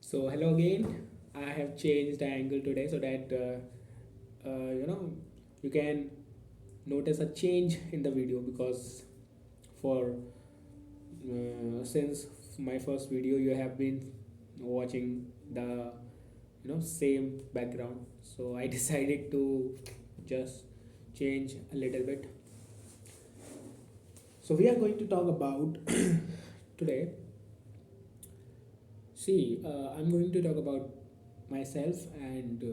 So hello again. I have changed the angle today so that you know you can notice a change in the video because for since my first video you have been watching the same background. So I decided to just change a little bit. So we are going to talk about today. See, I'm going to talk about myself and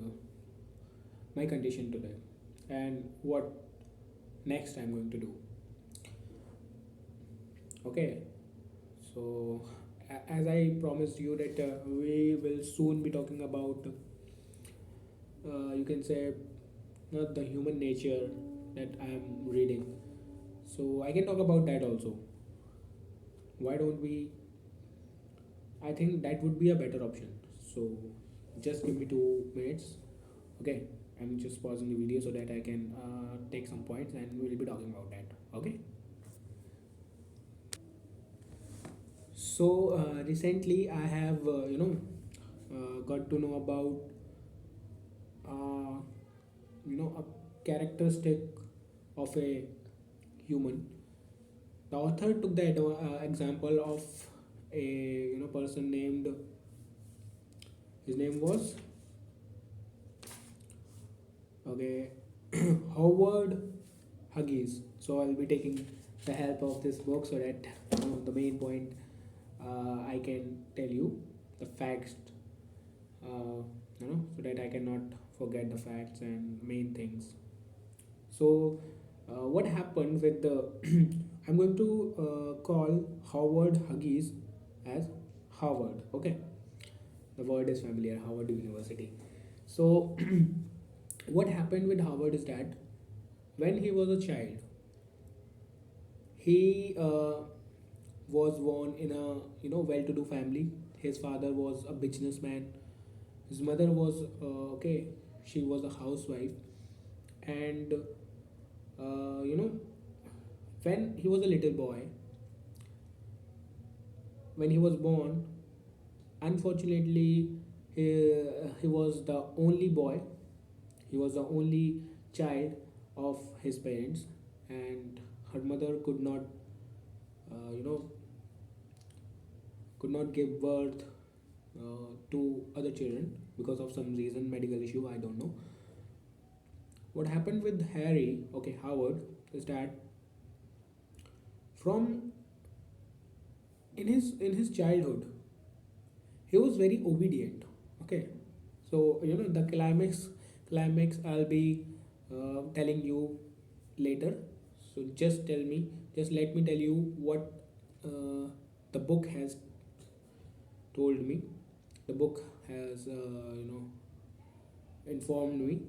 my condition today and what next I'm going to do. Okay, so as I promised you that we will soon be talking about, you can say, not the human nature that I am reading. So I can talk about that also. Why don't we? I think that would be a better option. So just give me 2 minutes. Okay, I'm just pausing the video so that I can take some points and we'll be talking about that. Okay. So recently I have got to know about uh, a characteristic of a human. The author took the example of a person named, his name was, okay, Howard Huggies. So I'll be taking the help of this book so that the main point I can tell you the facts, so that I cannot forget the facts and main things. So, what happened with the I'm going to call Howard Huggies as Harvard. Okay, the word is familiar, Harvard University. So, what happened with Howard is that when he was a child, he was born in a well-to-do family. His father was a businessman. His mother was okay. She was a housewife, and when he was a little boy, when he was born, unfortunately, he was the only boy. He was the only child of his parents, and her mother uh, you know, could not give birth to other children because of some reason, medical issue. I don't know what happened with Harry. Okay, Howard is that from in his childhood he was very obedient. Okay, so the climax I'll be telling you later. So just let me tell you what the book has told me. The book has informed me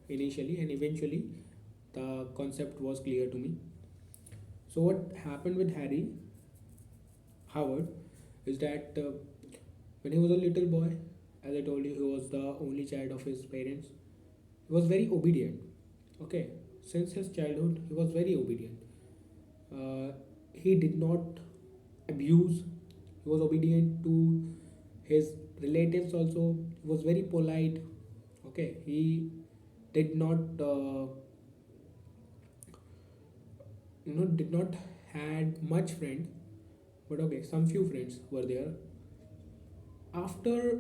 initially, and eventually the concept was clear to me. So what happened with Harry Howard is that when he was a little boy, as I told you, he was the only child of his parents. He was very obedient. Okay, since his childhood, he was very obedient. He did not abuse. He was obedient to his relatives also. He was very polite. Okay, he did not did not had much friends, but okay, some few friends were there. After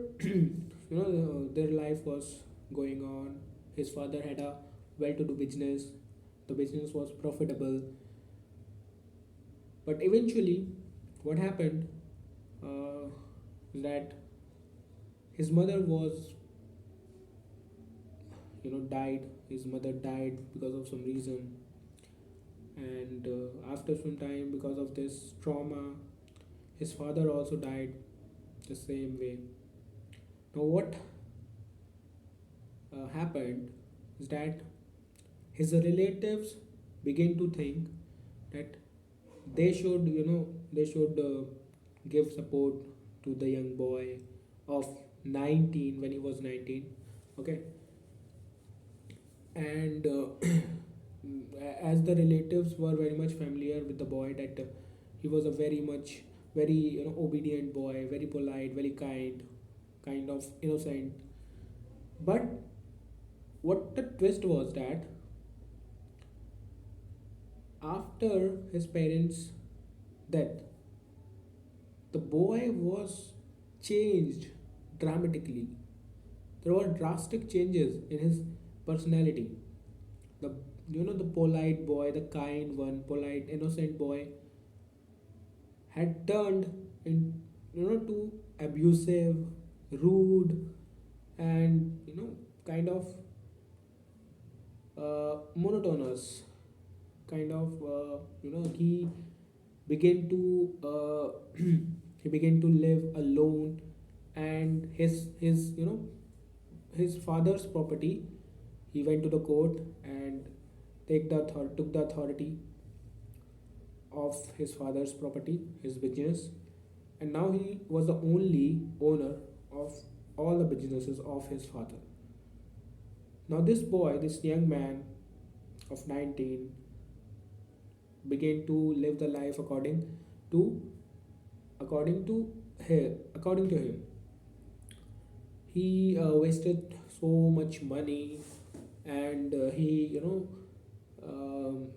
their life was going on, his father had a well-to-do business. The business was profitable, but eventually what happened uh, that his mother was died. His mother died because of some reason, and after some time, because of this trauma, his father also died the same way. Now what happened is that his relatives began to think that they should give support to the young boy of 19 when he was 19. Okay, and as the relatives were very much familiar with the boy, that he was a very obedient boy, very polite, very kind, kind of innocent. But what the twist was that after his parents' death, the boy was changed dramatically. There were drastic changes in his personality. The the polite boy, the kind one, polite innocent boy had turned in to abusive, rude, and kind of monotonous. Kind of he began to he began to live alone, and his his father's property, he went to the court and took the authority of his father's property, his business, and now he was the only owner of all the businesses of his father. Now this boy, this young man of 19, began to live the life to according to according to him. He wasted so much money, and he um,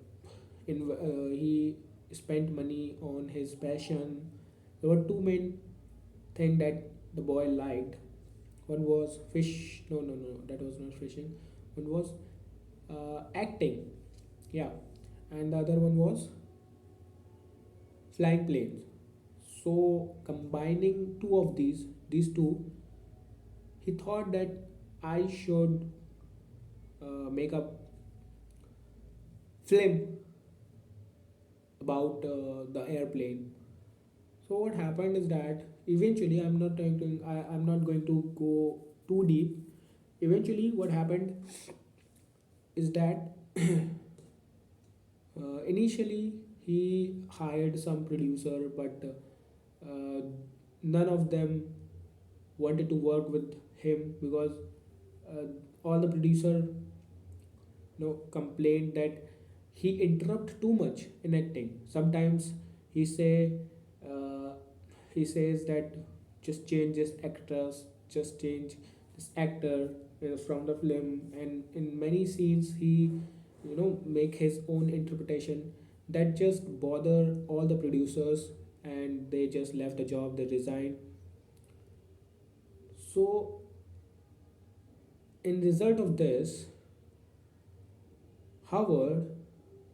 he spent money on his passion. There were two main things that the boy liked. One was fish. No, no, no, that was not fishing. One was acting. Yeah, and the other one was flying planes. So combining two of these two, he thought that I should make a film about the airplane. So what happened is that eventually I'm not going to go too deep. Eventually, what happened is that initially he hired some producer, but none of them wanted to work with him because uh, all the producer complained that he interrupt too much in acting. Sometimes he say uh, he says that just change this actress, just change this actor from the film, and in many scenes he make his own interpretation that just bother all the producers, and they just left the job, they resigned. So in result of this, Howard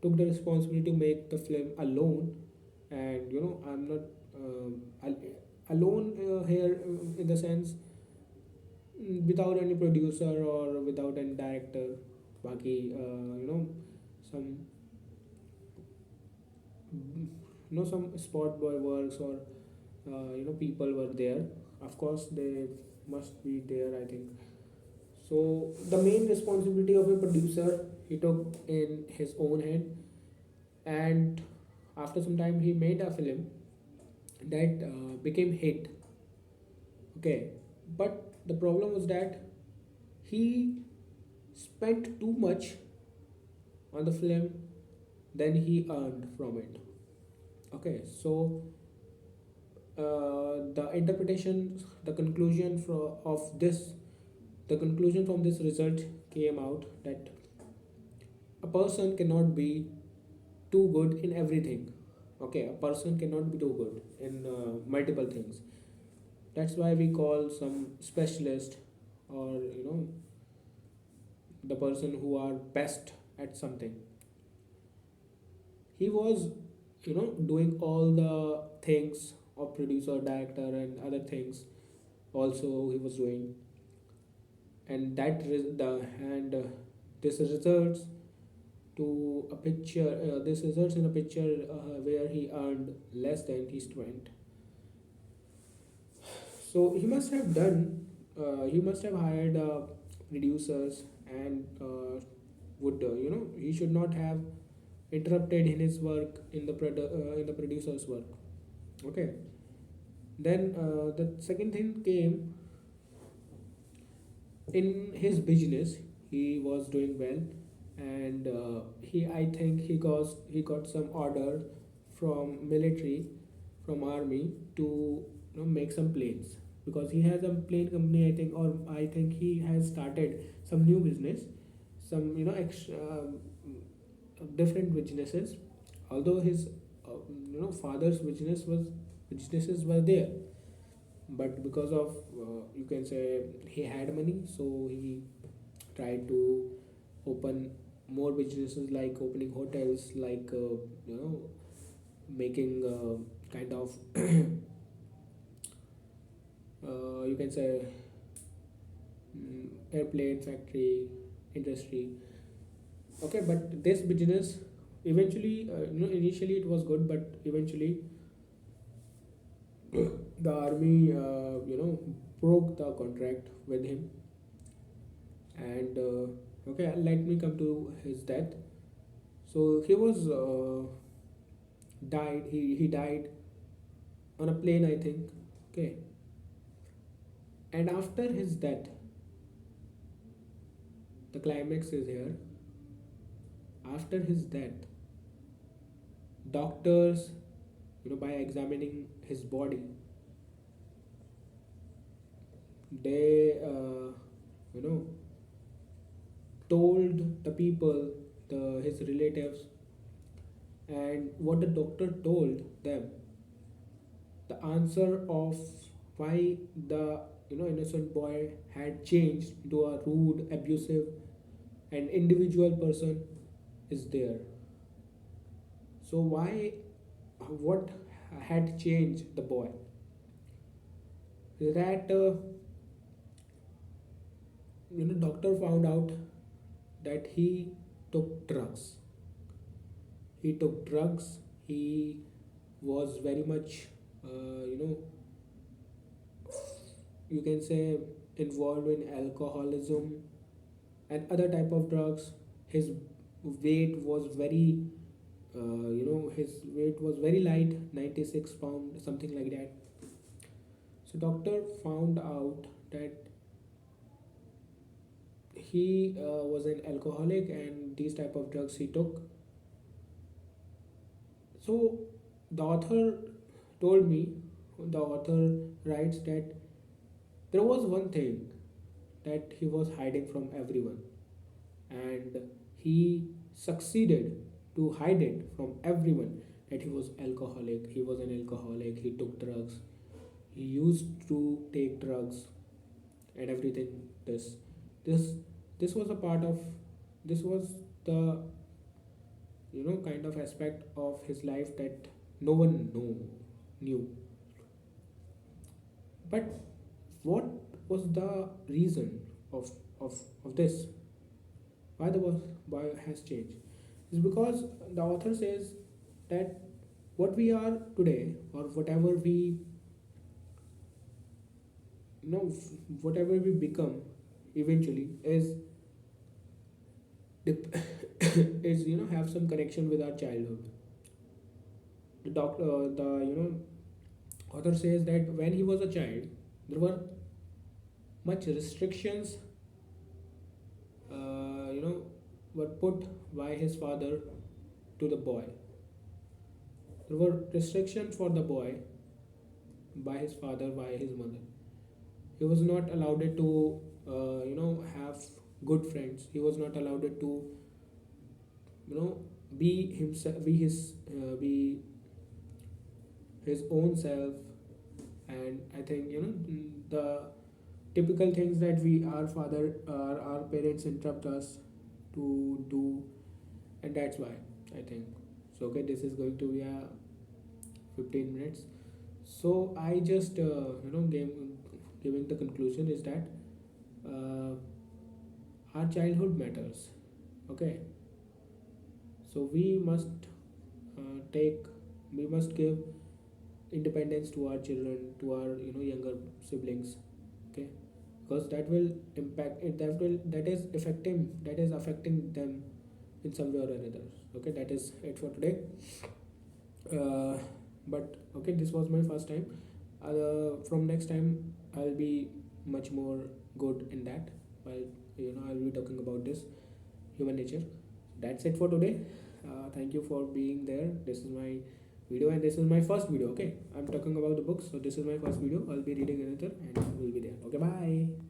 took the responsibility to make the film alone. And I'm not alone here, in the sense, without any producer or without any director. Baki some some spot boy works, or people were there. Of course they must be there, I think. So the main responsibility of a producer he took in his own hand, and after some time he made a film that became hit. Okay, but the problem was that he spent too much on the film than he earned from it. Okay, so the interpretation, the conclusion of this, the conclusion from this result came out that a person cannot be too good in everything. Okay, a person cannot be too good in multiple things. That's why we call some specialist, or the person who are best at something. He was doing all the things of producer, director, and other things also he was doing. And the and this results to a picture this results in a picture where he earned less than he spent. So he must have hired producers, and would he should not have interrupted in his work in in the producer's work. Okay, then the second thing came in his business. He was doing well, and he I think he got some order from military, from army, to make some planes. because he has a plane company, I think, or I think he has started some new business, some different businesses. Although his father's businesses were there, but because of you can say he had money, so he tried to open more businesses, like opening hotels, like making kind of you can say airplane factory industry. Okay, but this business eventually, initially it was good, but eventually the army, broke the contract with him. And okay, let me come to his death. So he was died. He died on a plane, I think. Okay, and after his death, the climax is here. After his death, doctors, by examining his body, they you know told the people, his relatives, and what the doctor told them, the answer of why the innocent boy had changed into a rude, abusive, and individual person is there. So why, what had changed the boy? That doctor found out that he took drugs. He took drugs. He was very much, you can say, involved in alcoholism and other type of drugs. His weight was very, his weight was very light, 96 pound, something like that. So doctor found out that he was an alcoholic and these type of drugs he took. So the author told me, the author writes that there was one thing that he was hiding from everyone, and he succeeded to hide it from everyone, that he was alcoholic. He was an alcoholic. He took drugs. He used to take drugs and everything. This this was a part of, this was the kind of aspect of his life that no one knew. But what was the reason of of this? Why the why has changed? Is because the author says that what we are today, or whatever we whatever we become eventually, is is have some connection with our childhood. The author says that when he was a child, there were much restrictions, were put by his father to the boy. There were restrictions for the boy by his father, by his mother. He was not allowed to have good friends. He was not allowed to be himself, be his own self. And I think the typical things that we, our parents interrupt us to do. And that's why I think, so okay, this is going to be a 15 minutes. So I just giving the conclusion is that our childhood matters. Okay, so take we must give independence to our children, to our younger siblings. Okay, because that will impact it, that is affecting them in some way or another. Okay, that is it for today. uh, but okay, this was my first time. From next time I'll be much more good in that, while I'll be talking about this human nature. That's it for today. Thank you for being there. This is my video, and this is my first video. Okay, I'm talking about the books, so this is my first video. I'll be reading another, and